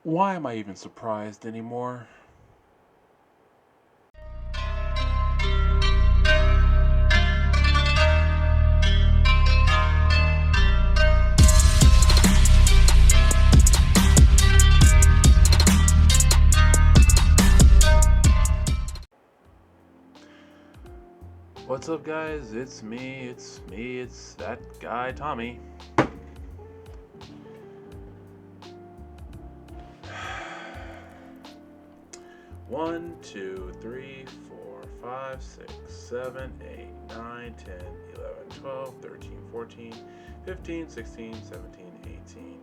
Why am I even surprised anymore? What's up, guys? It's that guy, Tommy. One, 2, 3, 4, 5, 6, 7, 8, 9, 10, 11, 12, 13, 14, 15, 16, 17, 18,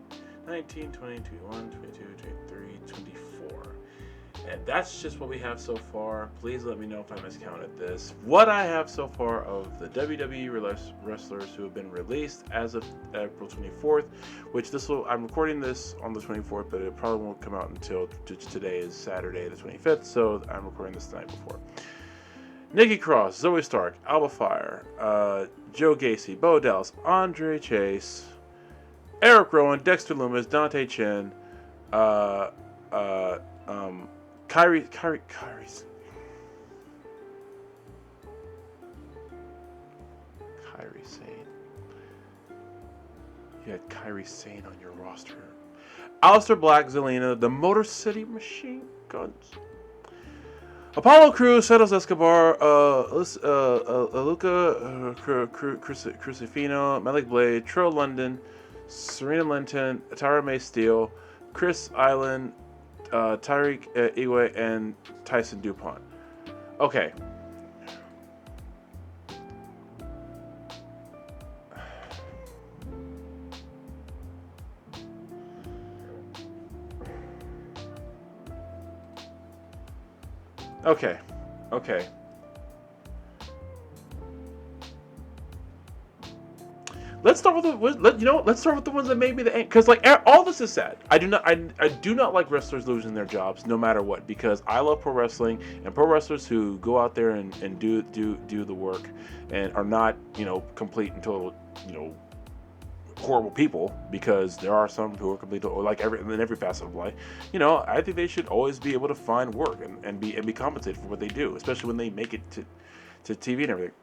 19, 20, 21, 22, 23, 24. And that's just what we have so far. Please let me know if I miscounted this. What I have so far of the WWE wrestlers who have been released as of April 24th, which I'm recording this on the 24th, but it probably won't come out until today is Saturday the 25th, so I'm recording this the night before. Nikki Cross, Zoe Stark, Alba Fire, Joe Gacy, Bo Dallas, Andre Chase, Eric Rowan, Dexter Lumis, Dante Chen, Kairi Sane. You had Kairi Sane on your roster. Aleister Black, Zelina, the Motor City Machine Guns. Apollo Crews, Santos Escobar, Luca Crucifino, Malik Blade, Trill London, Serena Linton, Tara May Steele, Chris Island, Tyreek Iwe, and Tyson DuPont. Okay. Okay. Let's start with let's start with the ones that made me the end, because like all this is sad. I do not like wrestlers losing their jobs no matter what, because I love pro wrestling, and pro wrestlers who go out there and do the work and are not complete and total horrible people, because there are some who are complete, like in every facet of life. I think they should always be able to find work and be compensated for what they do, especially when they make it to TV and everything.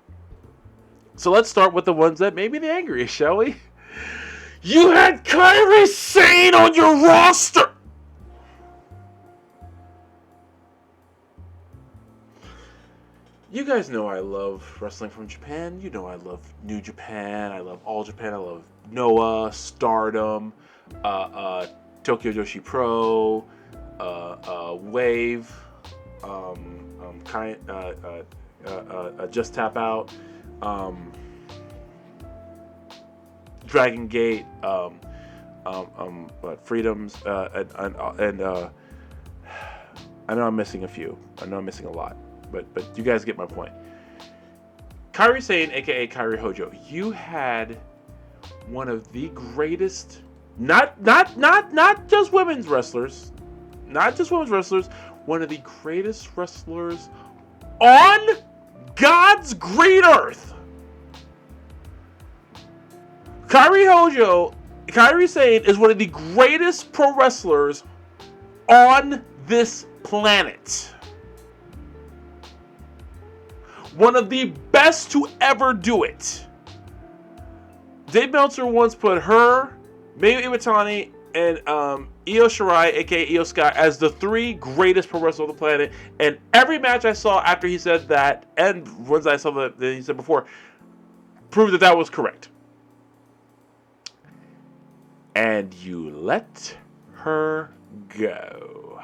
So let's start with the ones that made me the angriest, shall we? You had Kairi Sane on your roster! You guys know I love wrestling from Japan. You know I love New Japan. I love All Japan. I love Noah, Stardom, Tokyo Joshi Pro, Wave, Just Tap Out, Dragon Gate, Freedoms, and I know I'm missing a few. I know I'm missing a lot, but you guys get my point. Kairi Sane, aka Kairi Hojo, you had one of the greatest, not just women's wrestlers, one of the greatest wrestlers on God's green earth. Kairi Sane is one of the greatest pro wrestlers on this planet. One of the best to ever do it. Dave Meltzer once put her, Mayu Iwatani, and Io Shirai, aka Io Sky, as the three greatest pro wrestlers on the planet. And every match I saw after he said that, and ones I saw that he said before, proved that was correct. And you let her go.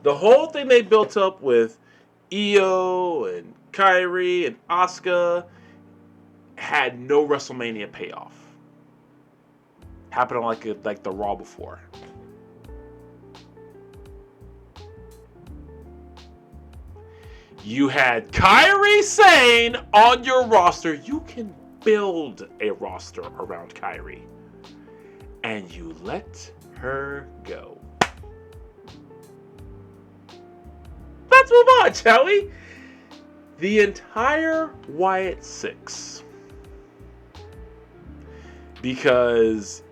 The whole thing they built up with Io and Kairi and Asuka had no WrestleMania payoff. Happened on like the Raw before. You had Kairi Sane on your roster. You can build a roster around Kairi. And you let her go. Let's move on, shall we? The entire Wyatt Six. Because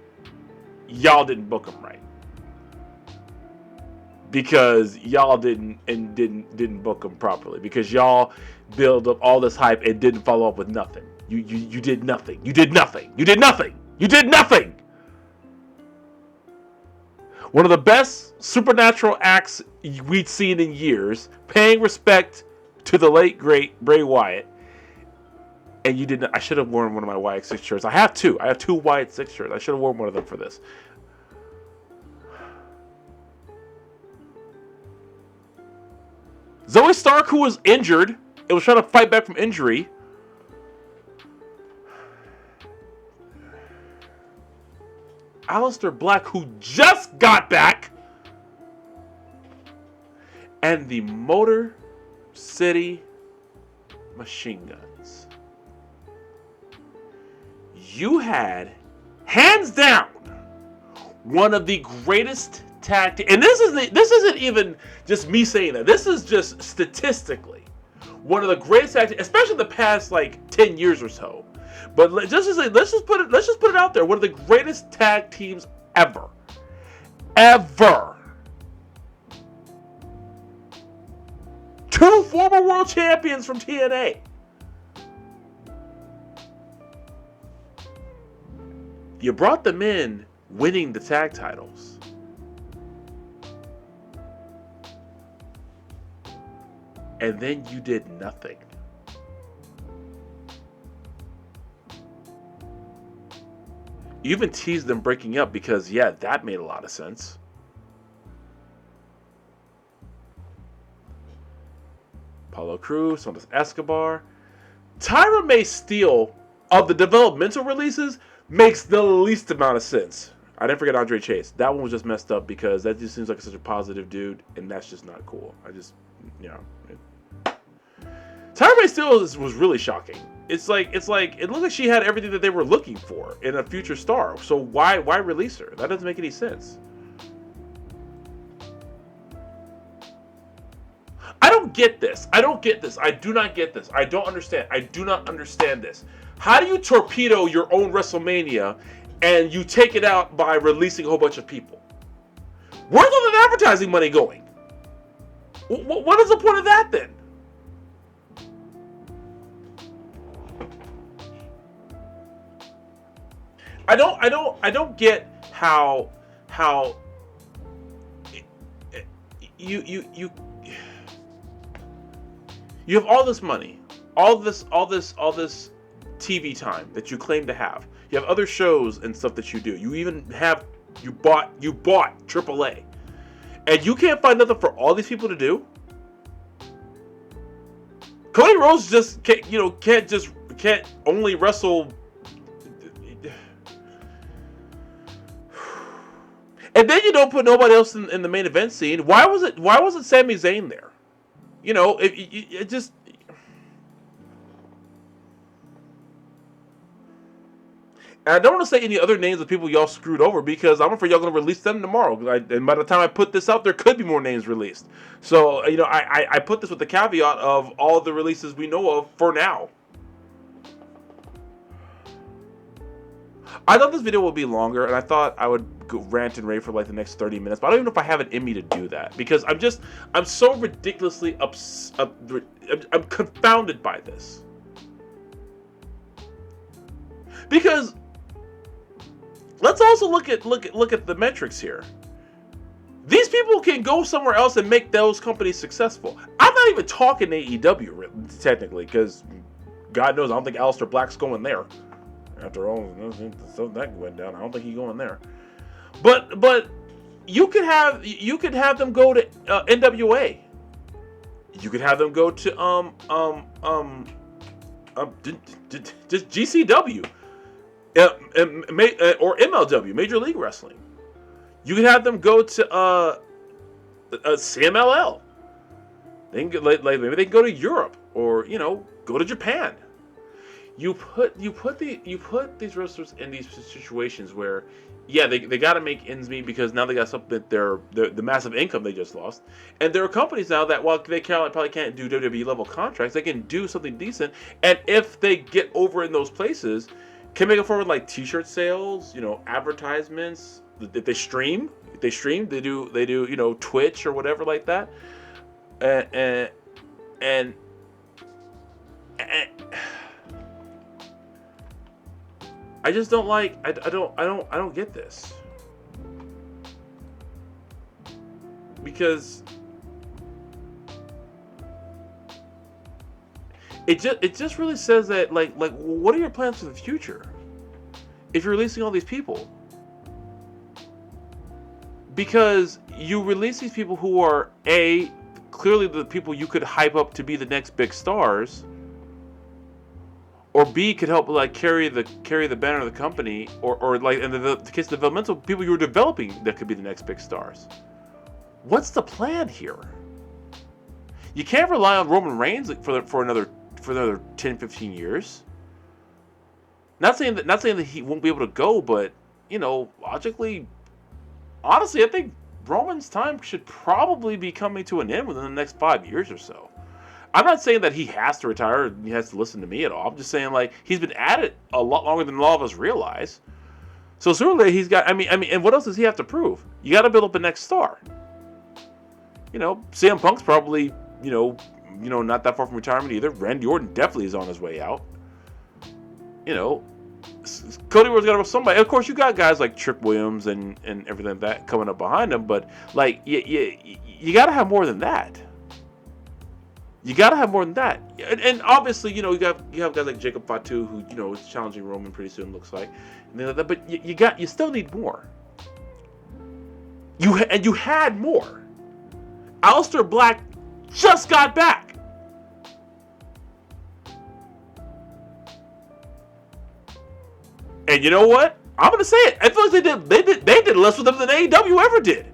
y'all didn't book them right. Because y'all didn't book them properly. Because y'all build up all this hype and didn't follow up with nothing. You did nothing. You did nothing. You did nothing. You did nothing. One of the best supernatural acts we'd seen in years, paying respect to the late great Bray Wyatt. And you didn't. I should have worn one of my Wyatt 6 shirts. I have two. I have 2 Wyatt 6 shirts. I should have worn one of them for this. Zoe Stark, who was injured, and was trying to fight back from injury. Aleister Black, who just got back. And the Motor City Machine Guns. You had, hands down, one of the greatest tag team, and this isn't even just me saying that. This is just statistically one of the greatest tag teams, especially the past like 10 years or so. But let's just put it out there. One of the greatest tag teams ever. Ever. 2 former world champions from TNA. You brought them in winning the tag titles. And then you did nothing. You even teased them breaking up because, yeah, that made a lot of sense. Apollo Crews, Santos Escobar. Tyra May Steele, of the developmental releases, makes the least amount of sense. I didn't forget Andre Chase. That one was just messed up because that just seems like such a positive dude, and that's just not cool. Tyra May Steele was really shocking. It looked like she had everything that they were looking for in a future star. So why release her? That doesn't make any sense. I don't get this. I do not get this. I don't understand. I do not understand this. How do you torpedo your own WrestleMania and you take it out by releasing a whole bunch of people? Where's all that advertising money going? What is the point of that then? I don't get how you have all this money, all this TV time that you claim to have. You have other shows and stuff that you do. You bought AAA, and you can't find nothing for all these people to do. Cody Rhodes just can't only wrestle. And then you don't put nobody else in the main event scene. Why wasn't Sami Zayn there? It just. And I don't want to say any other names of people y'all screwed over because I'm afraid y'all going to release them tomorrow. And by the time I put this out, there could be more names released. So, I put this with the caveat of all the releases we know of for now. I thought this video would be longer, and I thought I would go rant and rave for like the next 30 minutes, but I don't even know if I have it in me to do that because I'm so ridiculously I'm confounded by this. Because let's also look at the metrics here. These people can go somewhere else and make those companies successful. I'm not even talking AEW technically, because God knows I don't think Aleister Black's going there. After all that went down, I don't think he's going there. But you could have them go to NWA. You could have them go to just GCW, or MLW, Major League Wrestling. You could have them go to CMLL. They can get maybe they can go to Europe or go to Japan. You put these wrestlers in these situations where, yeah, they got to make ends meet because now they got to supplement the massive income they just lost. And there are companies now that while they probably can't do WWE level contracts, they can do something decent. And if they get over in those places, can make it forward like T-shirt sales, advertisements, if they stream, they do Twitch or whatever like that, and I just don't like. I don't get this, because it just really says that like what are your plans for the future if you're releasing all these people? Because you release these people who are clearly the people you could hype up to be the next big stars, or B, could help like carry the banner of the company, or like in the case of developmental people you were developing that could be the next big stars. What's the plan here? You can't rely on Roman Reigns for another 10, 15 years. Not saying that he won't be able to go, but logically, honestly, I think Roman's time should probably be coming to an end within the next 5 years or so. I'm not saying that he has to retire or he has to listen to me at all. I'm just saying like he's been at it a lot longer than a lot of us realize. So certainly he's got. I mean, and what else does he have to prove? You got to build up a next star. CM Punk's probably not that far from retirement either. Randy Orton definitely is on his way out. Cody Rhodes got to have somebody. Of course, you got guys like Trick Williams and everything like that coming up behind him, but like you got to have more than that. You got to have more than that. And obviously, you have guys like Jacob Fatu who is challenging Roman pretty soon, looks like. But you still need more. You had more. Aleister Black just got back. And you know what? I'm gonna say it. I feel like they did less with them than AEW ever did.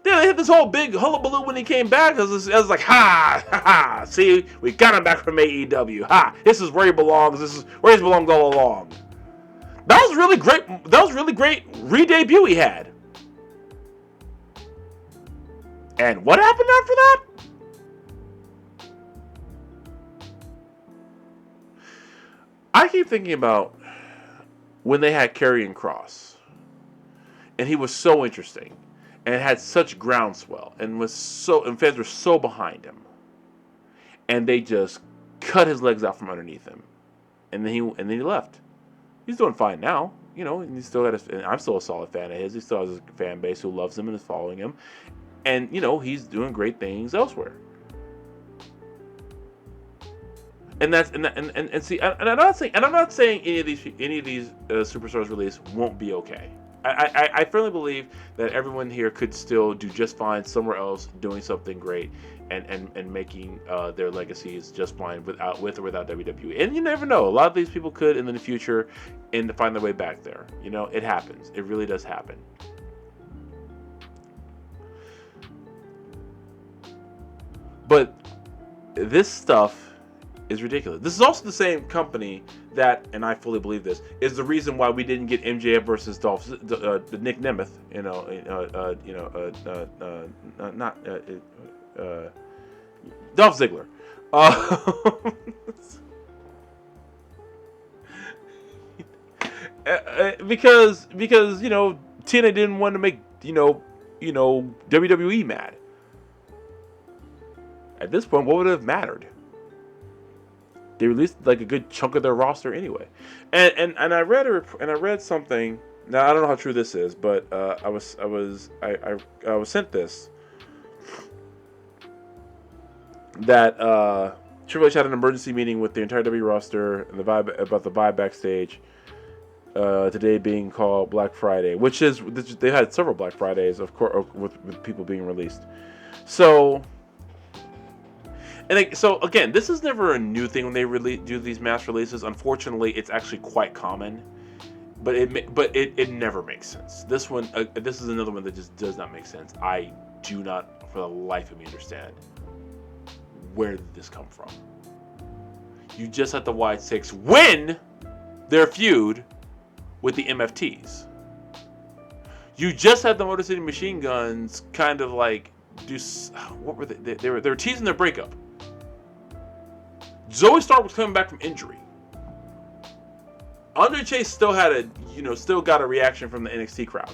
Yeah, they had this whole big hullabaloo when he came back. I was like, ha, see, we got him back from AEW. Ha, this is where he belongs. This is where he belongs all along. That was really great. That was really great re-debut he had. And what happened after that? I keep thinking about when they had Karrion Kross, and he was so interesting, and had such groundswell, and fans were so behind him, and they just cut his legs out from underneath him, and then he left. He's doing fine now, and he's still I'm still a solid fan of his. He still has a fan base who loves him and is following him, and he's doing great things elsewhere. And I'm not saying any of these superstars release won't be okay. I firmly believe that everyone here could still do just fine somewhere else, doing something great, and making their legacies just fine with or without WWE. And you never know. A lot of these people could in the future and find their way back there. It happens. It really does happen. But this stuff is ridiculous. This is also the same company that, and I fully believe this, is the reason why we didn't get MJF versus Nick Nemeth. Dolph Ziggler. Because TNA didn't want to make WWE mad. At this point, what would it have mattered? They released like a good chunk of their roster anyway, and I read something. Now I don't know how true this is, but I was sent this that Triple H had an emergency meeting with the entire WWE roster and about the vibe backstage. Today being called Black Friday, which is they had several Black Fridays, of course, with people being released. So again, this is never a new thing when they do these mass releases. Unfortunately, it's actually quite common, but it never makes sense. This is another one that just does not make sense. I do not, for the life of me, understand where did this come from. You just had the White Six win their feud with the MFTs. You just had the Motor City Machine Guns kind of like what were they? They were teasing their breakup. Zoe Stark was coming back from injury. Andre Chase still had still got a reaction from the NXT crowd.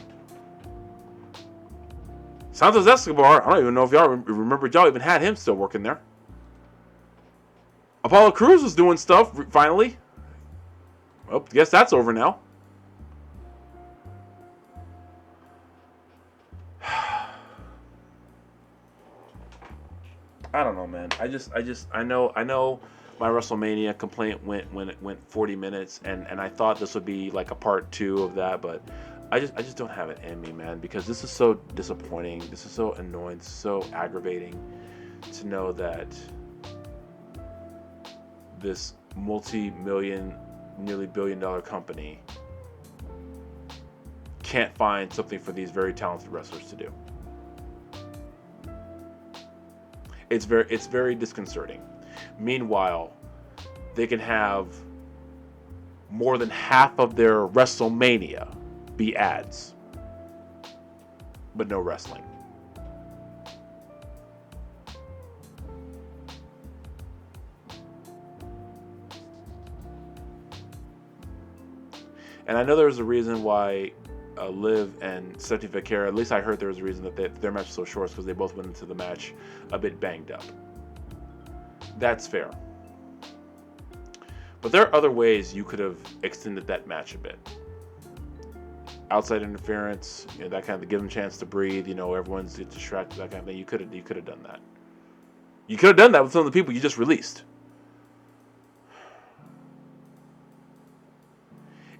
Santos Escobar, I don't even know if y'all remember y'all even had him still working there. Apollo Crews was doing stuff finally. Well, I guess that's over now. I don't know, man. I know my WrestleMania complaint went 40 minutes, and I thought this would be like a part 2 of that, but I just don't have it in me, man, because this is so disappointing. This is so annoying, so aggravating to know that this multi-million, nearly billion-dollar company can't find something for these very talented wrestlers to do. It's very disconcerting. Meanwhile, they can have more than half of their WrestleMania be ads, but no wrestling. And I know there's a reason why Liv and Stephanie Vaquera, at least I heard there was a reason that their match was so short, because they both went into the match a bit banged up. That's fair. But there are other ways you could have extended that match a bit. Outside interference, that kind of give them a chance to breathe. Everyone's distracted, that kind of thing. You could have done that. You could have done that with some of the people you just released.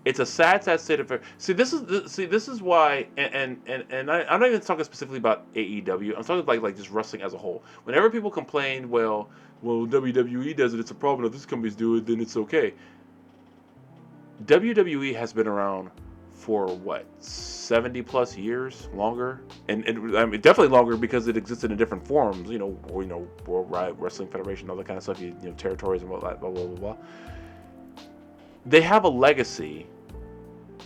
It's a sad state of affairs. This is why, and I'm not even talking specifically about AEW. I'm talking like just wrestling as a whole. Whenever people complain, well, WWE does it, it's a problem. If this company's do it, then it's okay. WWE has been around for what, 70 plus years, longer, and I mean definitely longer because it existed in different forms. World Wrestling Federation, all that kind of stuff. Territories and blah blah blah blah. They have a legacy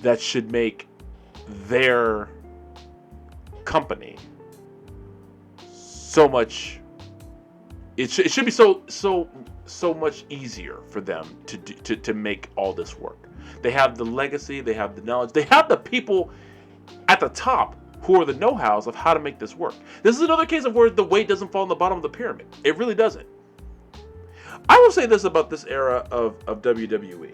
that should make their company so much. It should be so much easier for them to make all this work. They have the legacy, they have the knowledge, they have the people at the top who are the know-hows of how to make this work. This is another case of where the weight doesn't fall on the bottom of the pyramid. It really doesn't. I will say this about this era of WWE.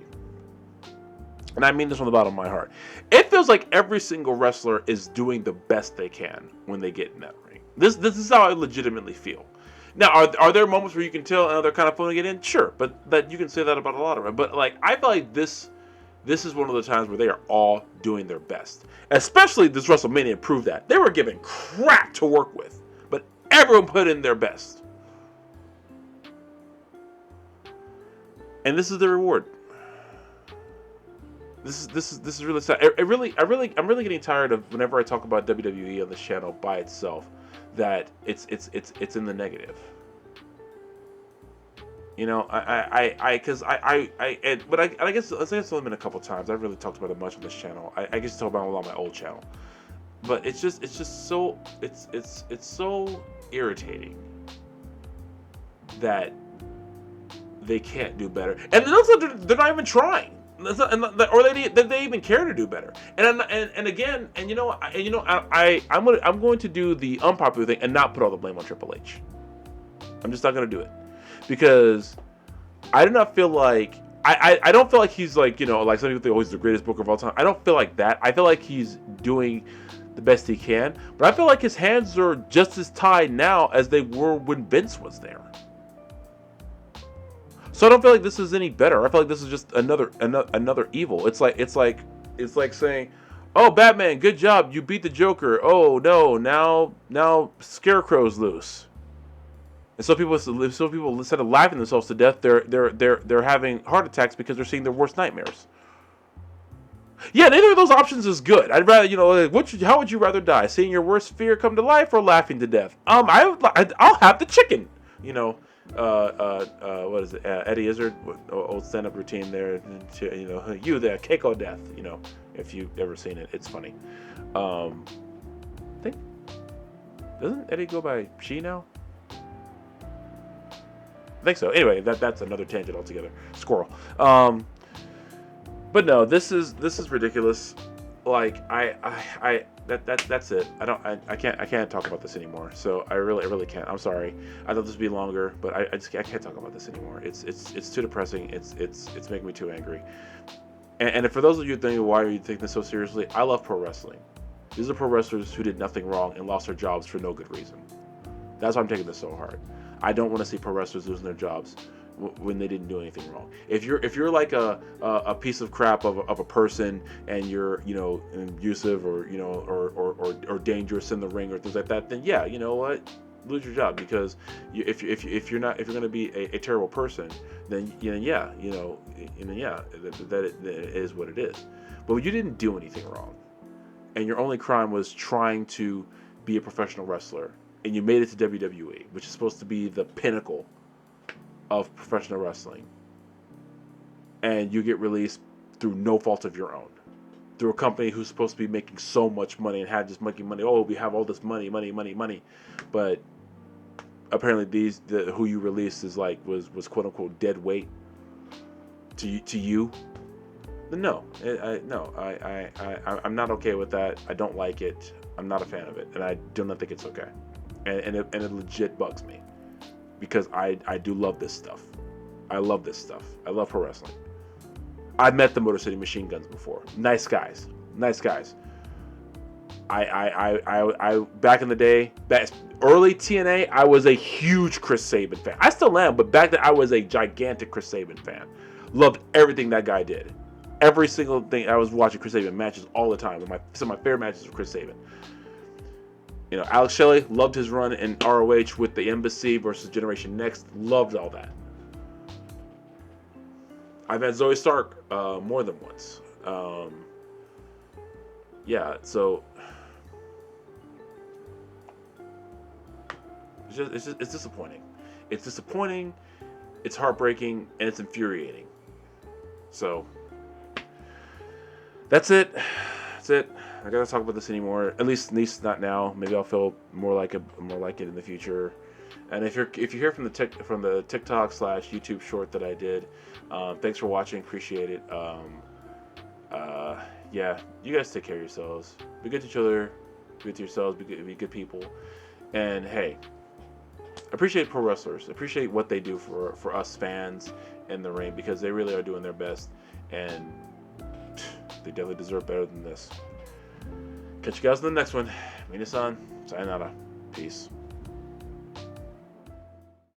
And I mean this from the bottom of my heart. It feels like every single wrestler is doing the best they can when they get in that ring. This is how I legitimately feel. Now, are there moments where you can tell they're kind of phoning it in? Sure, but that you can say that about a lot of them. But I feel like this is one of the times where they are all doing their best. Especially this WrestleMania proved that. They were given crap to work with, but everyone put in their best. And this is the reward. This is really sad. I'm really getting tired of whenever I talk about WWE on this channel by itself, that it's in the negative. But I guess it's only been a couple times. I've really talked about it much on this channel. I guess talk about it a lot on my old channel, but it's so irritating that they can't do better, and it looks like they're not even trying. Or they even care to do better. I'm going to do the unpopular thing and not put all the blame on Triple H. I'm just not going to do it, because I do not feel like I don't feel like he's like some people think, oh, he's the greatest booker of all time. I don't feel like that. I feel like he's doing the best he can, but I feel like his hands are just as tied now as they were when Vince was there. So I don't feel like this is any better. I feel like this is just another evil. It's like saying, "Oh, Batman, good job, you beat the Joker. Oh no, now Scarecrow's loose." And so people instead of laughing themselves to death, they're having heart attacks because they're seeing their worst nightmares. Yeah, neither of those options is good. I'd rather, how would you rather die? Seeing your worst fear come to life or laughing to death? I'll have the chicken. What is it? Eddie Izzard, old stand-up routine there. You there, cake or death. If you've ever seen it, it's funny. I think doesn't Eddie go by she now? I think so. Anyway, that's another tangent altogether. Squirrel. But no, this is ridiculous. Like that's it. I can't talk about this anymore. So I really can't. I'm sorry. I'd love this to be longer, but I can't talk about this anymore. It's too depressing. It's making me too angry. And for those of you thinking, why are you taking this so seriously? I love pro wrestling. These are pro wrestlers who did nothing wrong and lost their jobs for no good reason. That's why I'm taking this so hard. I don't want to see pro wrestlers losing their jobs when they didn't do anything wrong. If you're like a piece of crap of a person, and you're abusive, or or dangerous in the ring, or things like that, then yeah, you know what, lose your job. Because if you're going to be a terrible person, then yeah, that it is what it is. But you didn't do anything wrong, and your only crime was trying to be a professional wrestler, and you made it to WWE, which is supposed to be the pinnacle of professional wrestling, and you get released through no fault of your own, through a company who's supposed to be making so much money and had just making money. Oh, we have all this money, but apparently who you released was quote unquote dead weight to you. No, I'm not okay with that. I don't like it. I'm not a fan of it, and I do not think it's okay, and it legit bugs me. Because I do love this stuff. I love this stuff. I love pro wrestling. I've met the Motor City Machine Guns before. Nice guys. I back in the day, early TNA, I was a huge Chris Sabin fan. I still am, but back then I was a gigantic Chris Sabin fan. Loved everything that guy did. Every single thing. I was watching Chris Sabin matches all the time. Some of my favorite matches were Chris Sabin. Alex Shelley, loved his run in ROH with the Embassy versus Generation Next. Loved all that. I've met Zoe Stark more than once. Yeah, so it's disappointing. It's disappointing. It's heartbreaking, and it's infuriating. So that's it. I gotta talk about this anymore. At least not now. Maybe I'll feel more like it in the future. And if you hear from the TikTok / YouTube short that I did, thanks for watching. Appreciate it. Yeah, you guys take care of yourselves. Be good to each other. Be good to yourselves. Be good people. And hey, appreciate pro wrestlers. Appreciate what they do for us fans in the ring, because they really are doing their best, and they definitely deserve better than this. Catch you guys in the next one. Minasan, sayonara. Peace.